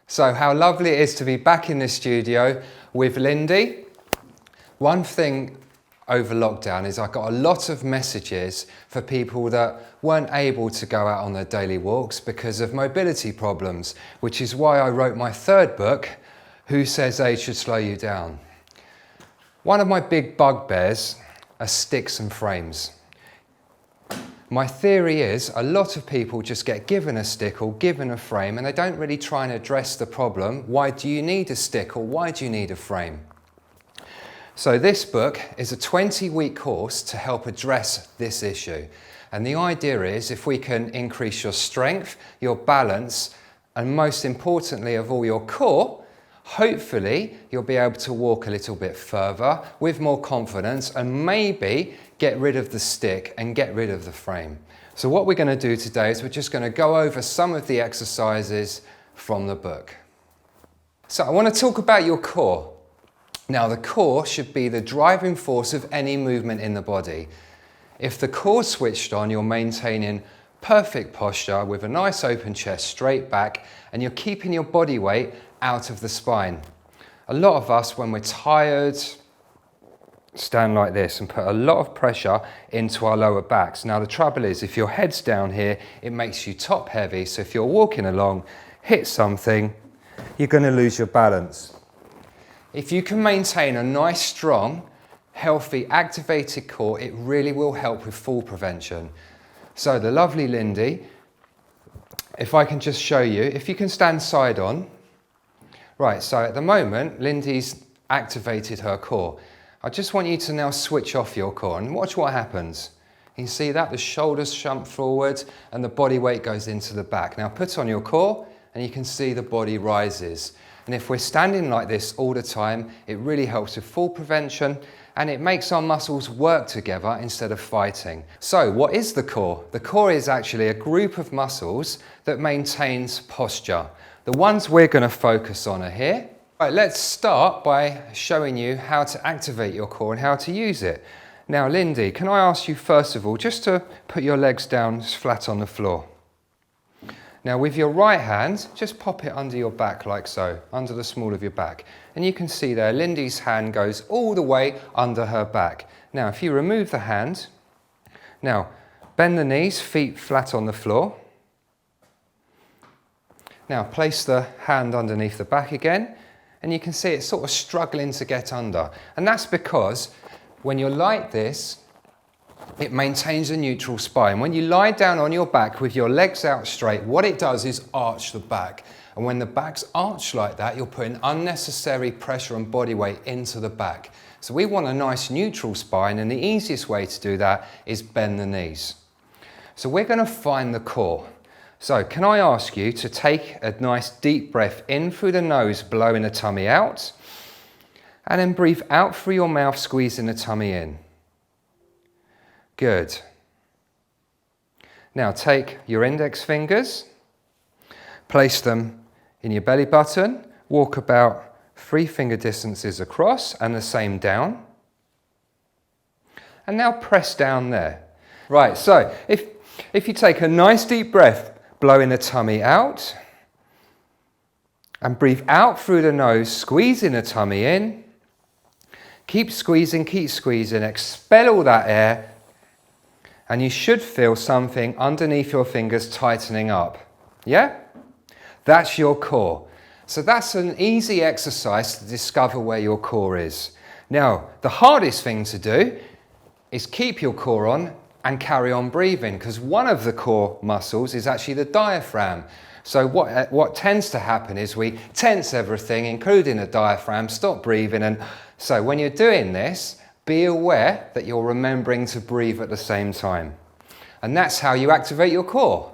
So how lovely it is to be back in the studio with Lindy. One thing over lockdown is I got a lot of messages for people that weren't able to go out on their daily walks because of mobility problems, which is why I wrote my third book, Who Says Age Should Slow You Down? One of my big bugbears are sticks and frames. My theory is a lot of people just get given a stick or given a frame and they don't really try and address the problem. Why do you need a stick or why do you need a frame? So this book is a 20-week course to help address this issue. And the idea is if we can increase your strength, your balance, and most importantly of all your core, hopefully you'll be able to walk a little bit further with more confidence and maybe get rid of the stick and get rid of the frame. So what we're going to do today is we're just going to go over some of the exercises from the book. So I want to talk about your core. Now the core should be the driving force of any movement in the body. If the core's switched on, you're maintaining perfect posture with a nice open chest, straight back, and you're keeping your body weight out of the spine. A lot of us, when we're tired, stand like this and put a lot of pressure into our lower backs. Now the trouble is, if your head's down here, it makes you top heavy. So if you're walking along, hit something, you're going to lose your balance. If you can maintain a nice, strong, healthy, activated core, it really will help with fall prevention. So the lovely Lindy, if I can just show you, if you can stand side on. Right, so at the moment, Lindy's activated her core. I just want you to now switch off your core and watch what happens. You can see that the shoulders jump forward and the body weight goes into the back. Now put on your core and you can see the body rises. And if we're standing like this all the time, it really helps with fall prevention and it makes our muscles work together instead of fighting. So what is the core? The core is actually a group of muscles that maintains posture. The ones we're going to focus on are here. Right, let's start by showing you how to activate your core and how to use it. Now, Lindy, can I ask you first of all, just to put your legs down flat on the floor. Now, with your right hand, just pop it under your back like so, under the small of your back. And you can see there, Lindy's hand goes all the way under her back. Now, if you remove the hand, now, bend the knees, feet flat on the floor. Now, place the hand underneath the back again. And you can see it's sort of struggling to get under. And that's because when you're like this, it maintains a neutral spine. When you lie down on your back with your legs out straight, what it does is arch the back. And when the back's arched like that, you're putting unnecessary pressure and body weight into the back. So we want a nice neutral spine, and the easiest way to do that is bend the knees. So we're going to find the core. So can I ask you to take a nice deep breath in through the nose, blowing the tummy out, and then breathe out through your mouth, squeezing the tummy in. Good. Now take your index fingers, place them in your belly button, walk about 3 finger distances across and the same down. And now press down there. Right, so if you take a nice deep breath, blowing the tummy out, and breathe out through the nose, squeezing the tummy in. Keep squeezing, expel all that air, and you should feel something underneath your fingers tightening up. Yeah? That's your core. So that's an easy exercise to discover where your core is. Now, the hardest thing to do is keep your core on and carry on breathing, because one of the core muscles is actually the diaphragm. So what tends to happen is we tense everything, including the diaphragm, stop breathing. And so when you're doing this, be aware that you're remembering to breathe at the same time. And that's how you activate your core.